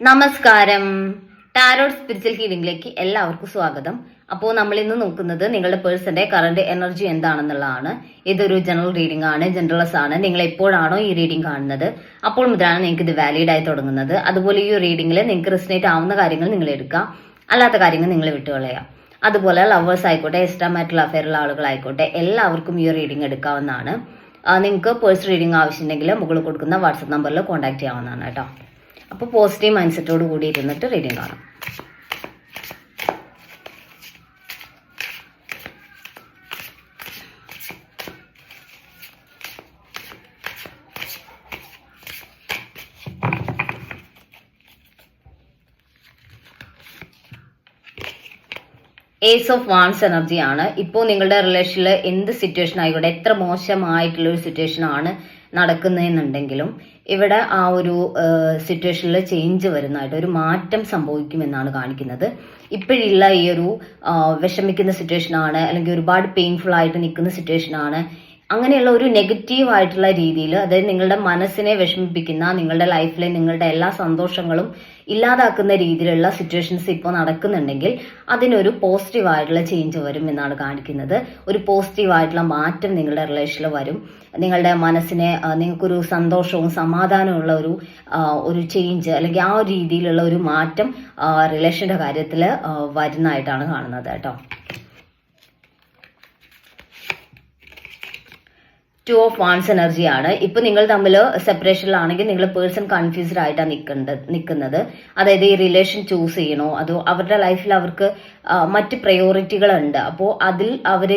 നമസ്കാരം. Tarot spiritual ഹീലിംഗിലേക്ക് എല്ലാവർക്കും സ്വാഗതം. അപ്പോൾ നമ്മൾ ഇന്ന് നോക്കുന്നത് നിങ്ങളുടെ പേഴ്സന്റെ കറന്റ് എനർജി എന്താണെന്നുള്ളതാണ്. ഇതൊരു ജനറൽ റീഡിംഗ് ആണ്, ജനറൽസ് ആണ്. നിങ്ങൾ എപ്പോഴാണോ ഈ റീഡിംഗ് കാണുന്നത് അപ്പോൾ മുതലാണ് നിങ്ങൾക്ക് ഇത് വാലിഡ് ആയി തുടങ്ങുന്നത്. അതുപോലെ ഈ റീഡിംഗിൽ നിങ്ങൾക്ക് റിസനേറ്റ് ആവുന്ന കാര്യങ്ങൾ നിങ്ങൾ എടുക്കാം, അല്ലാത്ത കാര്യങ്ങൾ നിങ്ങൾ വിട്ടുകളയാം. അതുപോലെ ലവേഴ്സ് ആയിക്കോട്ടെ, എക്സ്ട്രാ മാരിറ്റൽ അഫെയറുള്ള ആളുകളായിക്കോട്ടെ, എല്ലാവർക്കും ഈ റീഡിംഗ് എടുക്കാവുന്നതാണ്. നിങ്ങൾക്ക് പേഴ്സണൽ റീഡിംഗ് ആവശ്യമുണ്ടെങ്കിൽ മുകളിൽ കൊടുക്കുന്ന വാട്സപ്പ് നമ്പറിൽ കോൺടാക്ട് ചെയ്യാവുന്നതാണ് കേട്ടോ. അപ്പോൾ പോസിറ്റീവ് മൈൻഡ് സെറ്റോട് കൂടി ഇരുന്നിട്ട് റീഡിംഗ് കാണാം. ഏസ് ഓഫ് വാൺസ് എനർജി ആണ്. ഇപ്പോൾ നിങ്ങളുടെ റിലേഷനിൽ എന്ത് സിറ്റുവേഷൻ ആയിക്കോട്ടെ, എത്ര മോശമായിട്ടുള്ള ഒരു സിറ്റുവേഷൻ ആണ് നടക്കുന്നതെന്നുണ്ടെങ്കിലും ഇവിടെ ആ ഒരു സിറ്റുവേഷനിൽ ചേഞ്ച് വരുന്നതായിട്ട് ഒരു മാറ്റം സംഭവിക്കുമെന്നാണ് കാണിക്കുന്നത്. ഇപ്പോഴുള്ള ഈ ഒരു വിഷമിക്കുന്ന സിറ്റുവേഷൻ ആണ്, അല്ലെങ്കിൽ ഒരുപാട് പെയിൻഫുൾ ആയിട്ട് നിൽക്കുന്ന സിറ്റുവേഷൻ ആണ്, അങ്ങനെയുള്ള ഒരു നെഗറ്റീവ് ആയിട്ടുള്ള രീതിയിൽ, അതായത് നിങ്ങളുടെ മനസ്സിനെ വിഷമിപ്പിക്കുന്ന, നിങ്ങളുടെ ലൈഫിലെ നിങ്ങളുടെ എല്ലാ സന്തോഷങ്ങളും ഇല്ലാതാക്കുന്ന രീതിയിലുള്ള സിറ്റുവേഷൻസ് ഇപ്പോൾ നടക്കുന്നുണ്ടെങ്കിൽ അതിനൊരു പോസിറ്റീവ് ആയിട്ടുള്ള ചേഞ്ച് വരും എന്നാണ് കാണിക്കുന്നത്. ഒരു പോസിറ്റീവ് ആയിട്ടുള്ള മാറ്റം നിങ്ങളുടെ റിലേഷനിൽ വരും. നിങ്ങളുടെ മനസ്സിനെ നിങ്ങൾക്കൊരു സന്തോഷവും സമാധാനമുള്ള ഒരു ചേഞ്ച്, അല്ലെങ്കിൽ ആ ഒരു രീതിയിലുള്ള ഒരു മാറ്റം റിലേഷന്റെ കാര്യത്തിൽ വരുന്നതായിട്ടാണ് കാണുന്നത് കേട്ടോ. ടു ഓഫ് വാൺസ് എനർജിയാണ്. ഇപ്പൊ നിങ്ങൾ തമ്മിൽ സെപ്പറേഷനിലാണെങ്കിൽ നിങ്ങൾ പേഴ്സൺ കൺഫ്യൂസ്ഡ് ആയിട്ടാണ് നിൽക്കുന്നത്. അതായത് ഈ റിലേഷൻ ചൂസ് ചെയ്യണോ, അതോ അവരുടെ ലൈഫിൽ അവർക്ക് മറ്റ് പ്രയോറിറ്റികളുണ്ട്, അപ്പോൾ അതിൽ അവർ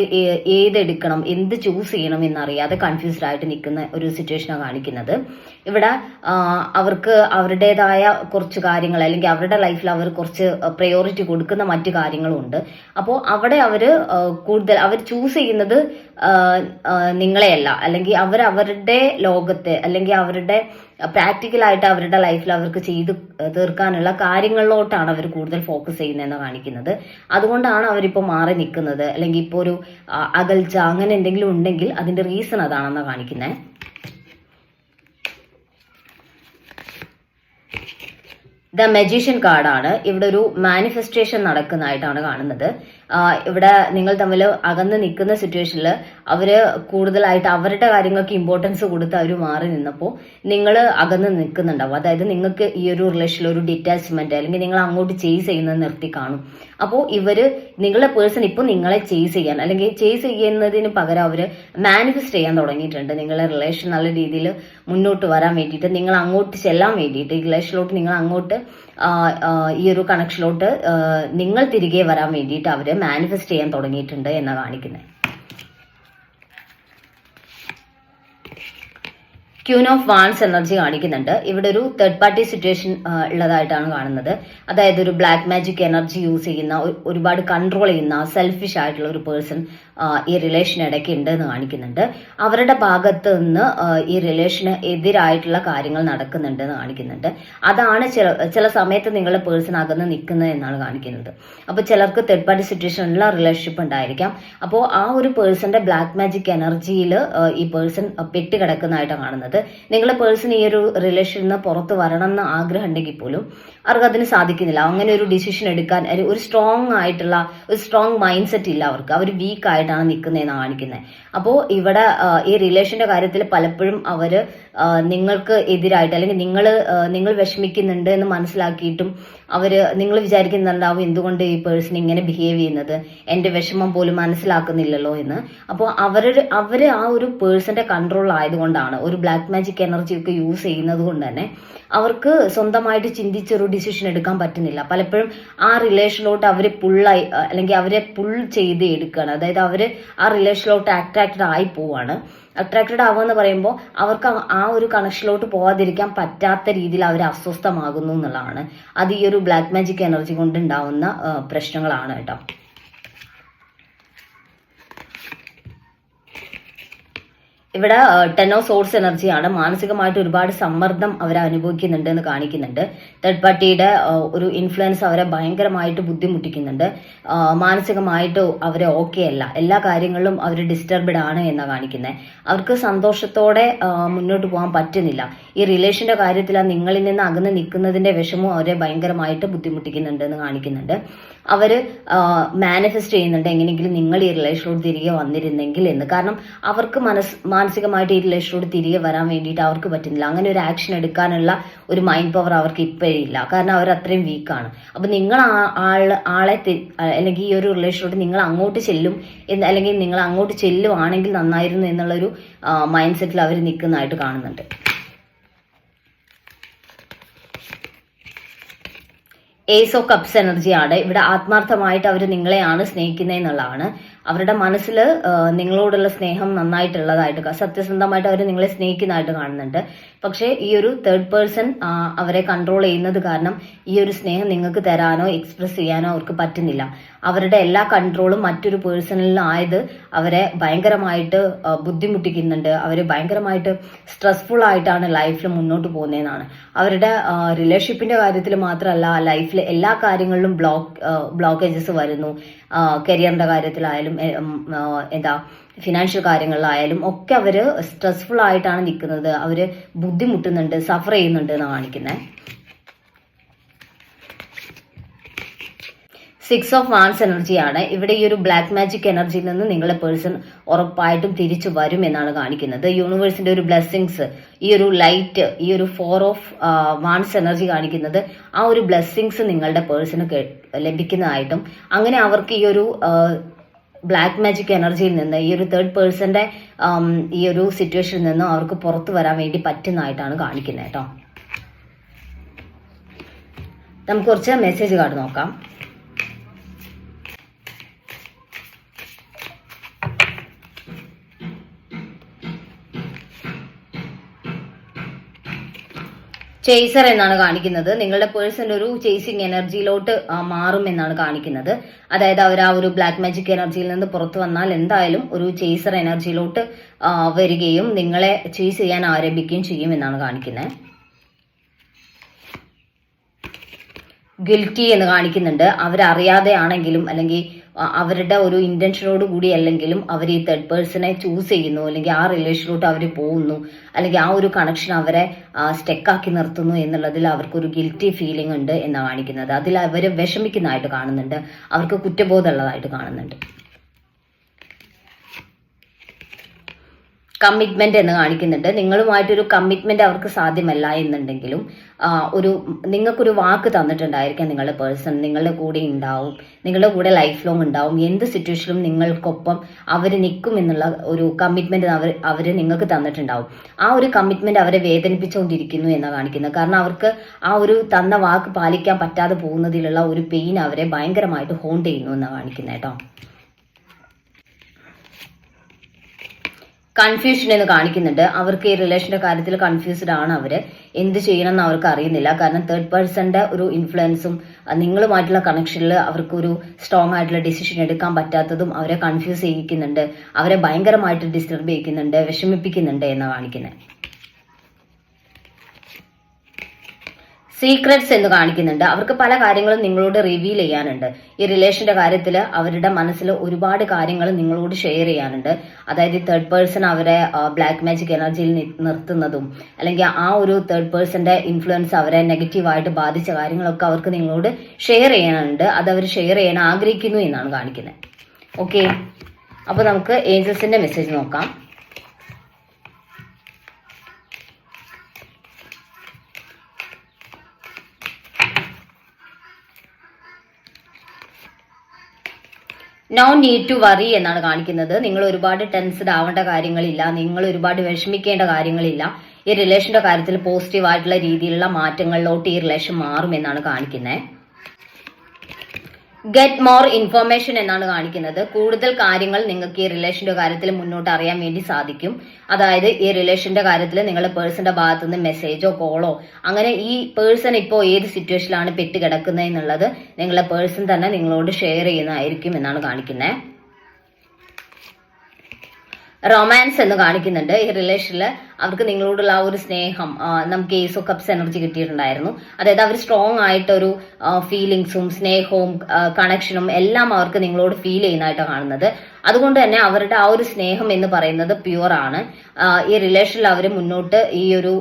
ഏതെടുക്കണം, എന്ത് ചൂസ് ചെയ്യണം എന്നറിയാതെ കൺഫ്യൂസ്ഡ് ആയിട്ട് നിൽക്കുന്ന ഒരു സിറ്റുവേഷനാണ് കാണിക്കുന്നത്. ഇവിടെ അവർക്ക് അവരുടേതായ കുറച്ച് കാര്യങ്ങൾ, അല്ലെങ്കിൽ അവരുടെ ലൈഫിൽ അവർ കുറച്ച് പ്രയോറിറ്റി കൊടുക്കുന്ന മറ്റു കാര്യങ്ങളും ഉണ്ട്. അപ്പോൾ അവിടെ അവർ ചൂസ് ചെയ്യുന്നത് നിങ്ങളെയല്ല, അല്ലെങ്കിൽ അവരുടെ ലോകത്തെ, അല്ലെങ്കിൽ അവരുടെ പ്രാക്ടിക്കലായിട്ട് അവരുടെ ലൈഫിൽ അവർക്ക് ചെയ്ത് തീർക്കാനുള്ള കാര്യങ്ങളിലോട്ടാണ് അവർ കൂടുതൽ ഫോക്കസ് ചെയ്യുന്നതെന്ന് കാണിക്കുന്നത്. അതുകൊണ്ടാണ് അവരിപ്പോൾ മാറി നിൽക്കുന്നത്, അല്ലെങ്കിൽ ഇപ്പോൾ ഒരു അകൽച്ച അങ്ങനെ എന്തെങ്കിലും ഉണ്ടെങ്കിൽ അതിന്റെ റീസൺ അതാണെന്നാണ് കാണിക്കുന്നത്. ദ മജീഷ്യൻ കാർഡാണ്. ഇവിടെ ഒരു മാനിഫെസ്റ്റേഷൻ നടക്കുന്നതായിട്ടാണ് കാണുന്നത്. ഇവിടെ നിങ്ങൾ തമ്മിൽ അകന്ന് നിൽക്കുന്ന സിറ്റുവേഷനിൽ അവര് കൂടുതലായിട്ട് അവരുടെ കാര്യങ്ങൾക്ക് ഇമ്പോർട്ടൻസ് കൊടുത്ത് അവർ മാറി നിന്നപ്പോൾ നിങ്ങൾ അകന്ന് നിൽക്കുന്നുണ്ടാവും. അതായത് നിങ്ങൾക്ക് ഈ ഒരു റിലേഷനിൽ ഒരു ഡിറ്റാച്ച്മെന്റ്, അല്ലെങ്കിൽ നിങ്ങൾ അങ്ങോട്ട് ചേസ് ചെയ്യുന്നത് നിർത്തി കാണും. അപ്പോൾ നിങ്ങളുടെ പേഴ്സൺ ഇപ്പോൾ നിങ്ങളെ ചേസ് ചെയ്യാൻ, അല്ലെങ്കിൽ ചേസ് ചെയ്യുന്നതിന് പകരം അവർ മാനിഫെസ്റ്റ് ചെയ്യാൻ തുടങ്ങിയിട്ടുണ്ട്. നിങ്ങളുടെ റിലേഷൻ നല്ല രീതിയിൽ മുന്നോട്ട് വരാൻ വേണ്ടിയിട്ട്, നിങ്ങൾ അങ്ങോട്ട് ചെല്ലാൻ വേണ്ടിയിട്ട്, ഈ റിലേഷനിലോട്ട് നിങ്ങൾ അങ്ങോട്ട് ഈ ഒരു കണക്ഷനിലോട്ട് നിങ്ങൾ തിരികെ വരാൻ വേണ്ടിയിട്ട് അവര് മാനിഫെസ്റ്റ് ചെയ്യാൻ തുടങ്ങിയിട്ടുണ്ട് എന്നാണ് കാണിക്കുന്നത്. ക്യൂൻ ഓഫ് വാൺസ് എനർജി കാണിക്കുന്നുണ്ട്. ഇവിടെ ഒരു തേർഡ് പാർട്ടി സിറ്റുവേഷൻ ഉള്ളതായിട്ടാണ് കാണുന്നത്. അതായത് ഒരു ബ്ലാക്ക് മാജിക് എനർജി യൂസ് ചെയ്യുന്ന, ഒരുപാട് കൺട്രോൾ ചെയ്യുന്ന, സെൽഫിഷ് ആയിട്ടുള്ള ഒരു പേഴ്സൺ ഈ റിലേഷൻ ഇടയ്ക്ക് ഉണ്ട് എന്ന് കാണിക്കുന്നുണ്ട്. അവരുടെ ഭാഗത്ത് നിന്ന് ഈ റിലേഷന് എതിരായിട്ടുള്ള കാര്യങ്ങൾ നടക്കുന്നുണ്ട് എന്ന് കാണിക്കുന്നുണ്ട്. അതാണ് ചില സമയത്ത് നിങ്ങളുടെ പേഴ്സൺ അകന്ന് നിൽക്കുന്നത് എന്നാണ് കാണിക്കുന്നത്. അപ്പോൾ ചിലർക്ക് തേർഡ് പാർട്ടി സിറ്റുവേഷനിലുള്ള റിലേഷൻഷിപ്പ് ഉണ്ടായിരിക്കാം. അപ്പോൾ ആ ഒരു പേഴ്സന്റെ ബ്ലാക്ക് മാജിക് എനർജിയിൽ ഈ പേഴ്സൺ പെട്ടുകിടക്കുന്നതായിട്ടാണ് കാണുന്നത്. നിങ്ങളുടെ പേഴ്സൺ ഈ ഒരു റിലേഷനിൽ നിന്ന് പുറത്ത് വരണം എന്ന് ആഗ്രഹം ഉണ്ടെങ്കിൽ പോലും അവർക്ക് അതിന് സാധിക്കുന്നില്ല. അങ്ങനെ ഒരു ഡിസിഷൻ എടുക്കാൻ ഒരു സ്ട്രോങ് മൈൻഡ് സെറ്റ് ഇല്ല അവർക്ക്. അവർ വീക്ക് ആയിട്ടാണ് നിൽക്കുന്നതെന്നാണ് കാണിക്കുന്നത്. അപ്പോൾ ഇവിടെ ഈ റിലേഷന്റെ കാര്യത്തിൽ പലപ്പോഴും അവര് നിങ്ങൾക്ക് എതിരായിട്ട്, അല്ലെങ്കിൽ നിങ്ങൾ വിഷമിക്കുന്നുണ്ട് എന്ന് മനസ്സിലാക്കിയിട്ടും നിങ്ങൾ വിചാരിക്കുന്നുണ്ടാവും എന്തുകൊണ്ട് ഈ പേഴ്സൺ ഇങ്ങനെ ബിഹേവ് ചെയ്യുന്നത്, എന്റെ വിഷമം പോലും മനസ്സിലാക്കുന്നില്ലല്ലോ എന്ന്. അപ്പോൾ അവര് ആ ഒരു പേഴ്സന്റെ കൺട്രോൾ ആയതുകൊണ്ടാണ്, ഒരു ബ്ലാക്ക് മാജിക് എനർജി ഒക്കെ യൂസ് ചെയ്യുന്നത് കൊണ്ട് തന്നെ അവർക്ക് സ്വന്തമായിട്ട് ചിന്തിച്ചൊരു ഡിസിഷൻ എടുക്കാൻ പറ്റുന്നില്ല. പലപ്പോഴും ആ റിലേഷനിലോട്ട് അവരെ അല്ലെങ്കിൽ അവരെ പുൾ ചെയ്ത് എടുക്കുകയാണ്. അതായത് അവര് ആ റിലേഷനിലോട്ട് അട്രാക്റ്റഡ് ആയി പോവാണ്. അട്രാക്റ്റഡ് ആവുക പറയുമ്പോൾ അവർക്ക് ആ ഒരു കണക്ഷനിലോട്ട് പോകാതിരിക്കാൻ പറ്റാത്ത രീതിയിൽ അവർ അസ്വസ്ഥമാകുന്നു എന്നുള്ളതാണ്. അത് ഈ ഒരു ബ്ലാക്ക് മാജിക് എനർജി കൊണ്ട് ഉണ്ടാവുന്ന പ്രശ്നങ്ങളാണ് കേട്ടോ. ഇവിടെ 10 ഓഫ് സോഴ്സ് എനർജിയാണ്. മാനസികമായിട്ട് ഒരുപാട് സമ്മർദ്ദം അവർ അനുഭവിക്കുന്നുണ്ട് എന്ന് കാണിക്കുന്നുണ്ട്. തേർഡ് പാർട്ടിയുടെ ഒരു ഇൻഫ്ലുവൻസ് അവരെ ഭയങ്കരമായിട്ട് ബുദ്ധിമുട്ടിക്കുന്നുണ്ട്. മാനസികമായിട്ട് അവരെ ഓക്കെ അല്ല, എല്ലാ കാര്യങ്ങളിലും അവർ ഡിസ്റ്റർബ്ഡ് ആണ് എന്നാണ് കാണിക്കുന്നത്. അവർക്ക് സന്തോഷത്തോടെ മുന്നോട്ട് പോകാൻ പറ്റുന്നില്ല. ഈ റിലേഷന്റെ കാര്യത്തിൽ ആ നിങ്ങളിൽ നിന്ന് അകന്ന് നിൽക്കുന്നതിന്റെ വിഷമവും അവരെ ഭയങ്കരമായിട്ട് ബുദ്ധിമുട്ടിക്കുന്നുണ്ട് എന്ന് കാണിക്കുന്നുണ്ട്. അവര് മാനിഫെസ്റ്റ് ചെയ്യുന്നുണ്ട് എങ്ങനെയെങ്കിലും നിങ്ങൾ ഈ റിലേഷനോട് തിരികെ വന്നിരുന്നെങ്കിൽ എന്ന്. കാരണം അവർക്ക് മാനസികമായിട്ട് ഈ റിലേഷനോട് തിരികെ വരാൻ വേണ്ടിയിട്ട് അവർക്ക് പറ്റുന്നില്ല. അങ്ങനെ ഒരു ആക്ഷൻ എടുക്കാനുള്ള ഒരു മൈൻഡ് പവർ അവർക്ക് ഇപ്പോഴേ ഇല്ല. കാരണം അവർ അത്രയും വീക്കാണ്. അപ്പൊ നിങ്ങൾ ആളെ അല്ലെങ്കിൽ ഈ ഒരു റിലേഷനോട് നിങ്ങൾ അങ്ങോട്ട് ചെല്ലും അല്ലെങ്കിൽ നിങ്ങൾ അങ്ങോട്ട് ചെല്ലുവാണെങ്കിൽ നന്നായിരുന്നു എന്നുള്ളൊരു മൈൻഡ് സെറ്റിൽ അവർ നിൽക്കുന്നതായിട്ട് കാണുന്നുണ്ട്. ഏസ് ഓഫ് കപ്സ് എനർജിയാണ് ഇവിടെ. ആത്മാർത്ഥമായിട്ട് അവർ നിങ്ങളെയാണ് സ്നേഹിക്കുന്നത് എന്നുള്ളതാണ്. അവരുടെ മനസ്സിൽ നിങ്ങളോടുള്ള സ്നേഹം നന്നായിട്ടുള്ളതായിട്ട്, സത്യസന്ധമായിട്ട് അവർ നിങ്ങളെ സ്നേഹിക്കുന്നതായിട്ട് കാണുന്നുണ്ട്. പക്ഷേ ഈ ഒരു തേർഡ് പേഴ്സൺ അവരെ കൺട്രോൾ ചെയ്യുന്നത് കാരണം ഈ ഒരു സ്നേഹം നിങ്ങൾക്ക് തരാനോ എക്സ്പ്രസ് ചെയ്യാനോ അവർക്ക് പറ്റുന്നില്ല. അവരുടെ എല്ലാ കൺട്രോളും മറ്റൊരു പേഴ്സണിലായത് അവരെ ഭയങ്കരമായിട്ട് ബുദ്ധിമുട്ടിക്കുന്നുണ്ട്. അവർ ഭയങ്കരമായിട്ട് സ്ട്രെസ്ഫുൾ ആയിട്ടാണ് ലൈഫിൽ മുന്നോട്ട് പോകുന്നതെന്നാണ്. അവരുടെ റിലേഷൻഷിപ്പിന്റെ കാര്യത്തിൽ മാത്രമല്ല, ലൈഫിലെ എല്ലാ കാര്യങ്ങളിലും ബ്ലോക്കേജസ് വരുന്നു. കരിയറിന്റെ കാര്യത്തിലായാലും ഫിനാൻഷ്യൽ കാര്യങ്ങളിലായാലും ഒക്കെ അവര് സ്ട്രെസ്ഫുൾ ആയിട്ടാണ് നിൽക്കുന്നത്. അവര് ബുദ്ധിമുട്ടുന്നുണ്ട്, സഫർ ചെയ്യുന്നുണ്ട് എന്നാണ് കാണിക്കുന്നത്. 6 ഓഫ് വാൻസ് എനർജിയാണ് ഇവിടെ. ഈ ഒരു ബ്ലാക്ക് മാജിക് എനർജിയിൽ നിന്ന് നിങ്ങളുടെ പേഴ്സൺ ഉറപ്പായിട്ടും തിരിച്ചു വരും എന്നാണ് കാണിക്കുന്നത്. യൂണിവേഴ്സിന്റെ ഒരു ബ്ലെസ്സിങ്സ്, ഈ ഒരു ലൈറ്റ്, ഈ ഒരു 4 ഓഫ് വാൻസ് എനർജി കാണിക്കുന്നത് ആ ഒരു ബ്ലെസ്സിങ്സ് നിങ്ങളുടെ പേഴ്സണ് ലഭിക്കുന്നതായിട്ടും, അങ്ങനെ അവർക്ക് ഈ ഒരു ബ്ലാക്ക് മാജിക് എനർജിയിൽ നിന്ന്, ഈ ഒരു തേർഡ് പേഴ്സന്റെ ഈ ഒരു സിറ്റുവേഷനിൽ നിന്ന് അവർക്ക് പുറത്തു വരാൻ വേണ്ടി പറ്റുന്നതായിട്ടാണ് കാണിക്കുന്നത് കേട്ടോ. നമുക്ക് കുറച്ച് മെസ്സേജ് കാർഡ് നോക്കാം. ചേസർ എന്നാണ് കാണിക്കുന്നത്. നിങ്ങളുടെ പേഴ്സൺ ഒരു ചേസിങ് എനർജിയിലോട്ട് മാറും എന്നാണ് കാണിക്കുന്നത്. അതായത് അവർ ആ ഒരു ബ്ലാക്ക് മാജിക് എനർജിയിൽ നിന്ന് പുറത്തു വന്നാൽ എന്തായാലും ഒരു ചേസർ എനർജിയിലോട്ട് വരികയും നിങ്ങളെ ചേസ് ചെയ്യാൻ ആരംഭിക്കുകയും ചെയ്യും എന്നാണ് കാണിക്കുന്നത്. ഗിൽറ്റി എന്ന് കാണിക്കുന്നുണ്ട്. അവരറിയാതെ ആണെങ്കിലും അല്ലെങ്കിൽ അവരുടെ ഒരു ഇന്റൻഷനോട് കൂടി അല്ലെങ്കിലും അവർ ഈ തേർഡ് പേഴ്സണെ ചൂസ് ചെയ്യുന്നു, അല്ലെങ്കിൽ ആ റിലേഷനിലോട്ട് അവർ പോകുന്നു, അല്ലെങ്കിൽ ആ ഒരു കണക്ഷൻ അവരെ സ്റ്റെക്കാക്കി നിർത്തുന്നു എന്നുള്ളതിൽ അവർക്കൊരു ഗിൽറ്റി ഫീലിംഗ് ഉണ്ട് എന്നാണ് കാണിക്കുന്നത്. അതിൽ അവർ വിഷമിക്കുന്നതായിട്ട് കാണുന്നുണ്ട്, അവർക്ക് കുറ്റബോധമുള്ളതായിട്ട് കാണുന്നുണ്ട്. കമ്മിറ്റ്മെന്റ് എന്ന് കാണിക്കുന്നുണ്ട്. നിങ്ങളുമായിട്ടൊരു കമ്മിറ്റ്മെന്റ് അവർക്ക് സാധ്യമല്ല എന്നുണ്ടെങ്കിലും നിങ്ങൾക്കൊരു വാക്ക് തന്നിട്ടുണ്ടായിരിക്കാം നിങ്ങളുടെ പേഴ്സൺ. നിങ്ങളുടെ കൂടെ ഉണ്ടാവും, നിങ്ങളുടെ കൂടെ ലൈഫ് ലോങ് ഉണ്ടാവും, എന്ത് സിറ്റുവേഷനിലും നിങ്ങൾക്കൊപ്പം അവർ നിൽക്കും എന്നുള്ള ഒരു കമ്മിറ്റ്മെന്റ് അവർ നിങ്ങൾക്ക് തന്നിട്ടുണ്ടാവും. ആ ഒരു കമ്മിറ്റ്മെന്റ് അവരെ വേദനിപ്പിച്ചുകൊണ്ടിരിക്കുന്നു എന്നാണ് കാണിക്കുന്നത്. കാരണം അവർക്ക് ആ ഒരു തന്ന വാക്ക് പാലിക്കാൻ പറ്റാതെ പോകുന്നതിലുള്ള ഒരു പെയിൻ അവരെ ഭയങ്കരമായിട്ട് ഹോണ്ട് ചെയ്യുന്നു എന്നാണ് കാണിക്കുന്നത് കേട്ടോ. കൺഫ്യൂഷൻ എന്ന് കാണിക്കുന്നുണ്ട്. അവർക്ക് ഈ റിലേഷന്റെ കാര്യത്തിൽ കൺഫ്യൂസ്ഡ് ആണ്. അവര് എന്ത് ചെയ്യണം എന്ന് അവർക്ക് അറിയുന്നില്ല. കാരണം തേർഡ് പേഴ്സന്റെ ഒരു ഇൻഫ്ലുവൻസും നിങ്ങളുമായിട്ടുള്ള കണക്ഷനിൽ അവർക്കൊരു സ്ട്രോങ് ആയിട്ടുള്ള ഡിസിഷൻ എടുക്കാൻ പറ്റാത്തതും അവരെ കൺഫ്യൂസ് ചെയ്യിക്കുന്നുണ്ട്, അവരെ ഭയങ്കരമായിട്ട് ഡിസ്റ്റർബ് ചെയ്യിക്കുന്നുണ്ട്, വിഷമിപ്പിക്കുന്നുണ്ട് എന്നാണ് കാണിക്കുന്നത്. സീക്രട്സ് എന്ന് കാണിക്കുന്നുണ്ട്. അവർക്ക് പല കാര്യങ്ങളും നിങ്ങളോട് റിവീൽ ചെയ്യാനുണ്ട്. ഈ റിലേഷന്റെ കാര്യത്തിൽ അവരുടെ മനസ്സിൽ ഒരുപാട് കാര്യങ്ങൾ നിങ്ങളോട് ഷെയർ ചെയ്യാനുണ്ട്. അതായത് തേർഡ് പേഴ്സൺ അവരെ ബ്ലാക്ക് മാജിക് എനർജിയിൽ നിർത്തുന്നതും അല്ലെങ്കിൽ ആ ഒരു തേർഡ് പേഴ്സന്റെ ഇൻഫ്ലുവൻസ് അവരെ നെഗറ്റീവായിട്ട് ബാധിച്ച കാര്യങ്ങളൊക്കെ അവർക്ക് നിങ്ങളോട് ഷെയർ ചെയ്യാനുണ്ട്. അത് അവർ ഷെയർ ചെയ്യാൻ ആഗ്രഹിക്കുന്നു എന്നാണ് കാണിക്കുന്നത്. ഓക്കെ, അപ്പൊ നമുക്ക് ഏഞ്ചൽസിന്റെ മെസ്സേജ് നോക്കാം. നോ നീഡ് ടു വറി എന്നാണ് കാണിക്കുന്നത്. നിങ്ങൾ ഒരുപാട് ടെൻസ്ഡ് ആവേണ്ട കാര്യങ്ങളില്ല, നിങ്ങൾ ഒരുപാട് വിഷമിക്കേണ്ട കാര്യങ്ങളില്ല. ഈ റിലേഷന്റെ കാര്യത്തിൽ പോസിറ്റീവ് ആയിട്ടുള്ള രീതിയിലുള്ള മാറ്റങ്ങളിലോട്ട് ഈ റിലേഷൻ മാറും എന്നാണ് കാണിക്കുന്നത്. ഗെറ്റ് മോർ ഇൻഫർമേഷൻ എന്നാണ് കാണിക്കുന്നത്. കൂടുതൽ കാര്യങ്ങൾ നിങ്ങൾക്ക് ഈ റിലേഷന്റെ കാര്യത്തിൽ മുന്നോട്ട് അറിയാൻ വേണ്ടി സാധിക്കും. അതായത് ഈ റിലേഷന്റെ കാര്യത്തിൽ നിങ്ങളുടെ പേഴ്സന്റെ ഭാഗത്തു നിന്ന് മെസ്സേജോ കോളോ അങ്ങനെ ഈ പേഴ്സൺ ഇപ്പോൾ ഏത് സിറ്റുവേഷനിലാണ് പെട്ട് കിടക്കുന്നത് എന്നുള്ളത് നിങ്ങളുടെ പേഴ്സൺ തന്നെ നിങ്ങളോട് ഷെയർ ചെയ്യുന്നതായിരിക്കും എന്നാണ് കാണിക്കുന്നത്. റൊമാൻസ് എന്ന് കാണിക്കുന്നുണ്ട്. ഈ റിലേഷനിൽ അവർക്ക് നിങ്ങളോടുള്ള ആ ഒരു സ്നേഹം, നമുക്ക് ഏസ് ഓഫ് കപ്സ് എനർജി കിട്ടിയിട്ടുണ്ടായിരുന്നു. അതായത് അവർ സ്ട്രോങ് ആയിട്ടൊരു ഫീലിങ്സും സ്നേഹവും കണക്ഷനും എല്ലാം അവർക്ക് നിങ്ങളോട് ഫീൽ ചെയ്യുന്നതായിട്ടാണ് കാണുന്നത്. അതുകൊണ്ട് തന്നെ അവരുടെ ആ ഒരു സ്നേഹം എന്ന് പറയുന്നത് പ്യുവർ ആണ്. ഈ റിലേഷനിൽ അവർ മുന്നോട്ട് ഈ ഒരു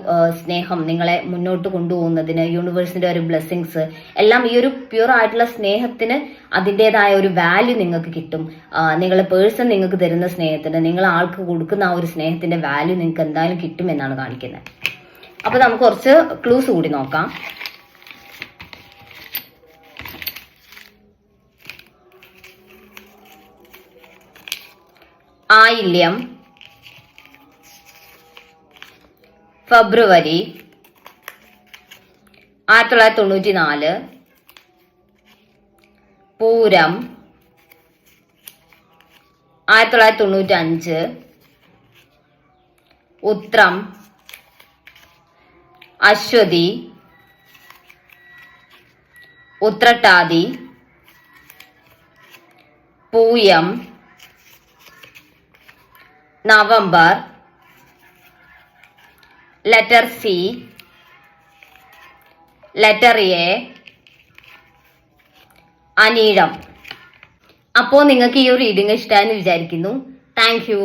സ്നേഹം നിങ്ങളെ മുന്നോട്ട് കൊണ്ടുപോകുന്നതിന് യൂണിവേഴ്സിന്റെ ഒരു ബ്ലെസ്സിങ്സ് എല്ലാം ഈ ഒരു പ്യുവർ ആയിട്ടുള്ള സ്നേഹത്തിന് അതിൻ്റെതായ ഒരു വാല്യൂ നിങ്ങൾക്ക് കിട്ടും. നിങ്ങളെ പേഴ്സൺ നിങ്ങൾക്ക് തരുന്ന സ്നേഹത്തിന്, നിങ്ങൾ ആൾക്ക് കൊടുക്കുന്ന ആ ഒരു സ്നേഹത്തിന്റെ വാല്യൂ നിങ്ങൾക്ക് എന്തായാലും കിട്ടും എന്നാണ് കാണിക്കുന്നത്. അപ്പൊ നമുക്ക് കുറച്ച് ക്ലൂസ് കൂടി നോക്കാം. ആയില്യം, ഫെബ്രുവരി 1994, പൂരം 1995, ഉത്രം, അശ്വതി, ഉത്രട്ടാതി, പൂയം, November, letter C, letter A, അനീഴം. അപ്പോൾ നിങ്ങൾക്ക് ഈ ഒരു റീഡിംഗ് ഇഷ്ടമായെന്ന് വിചാരിക്കുന്നു. Thank U.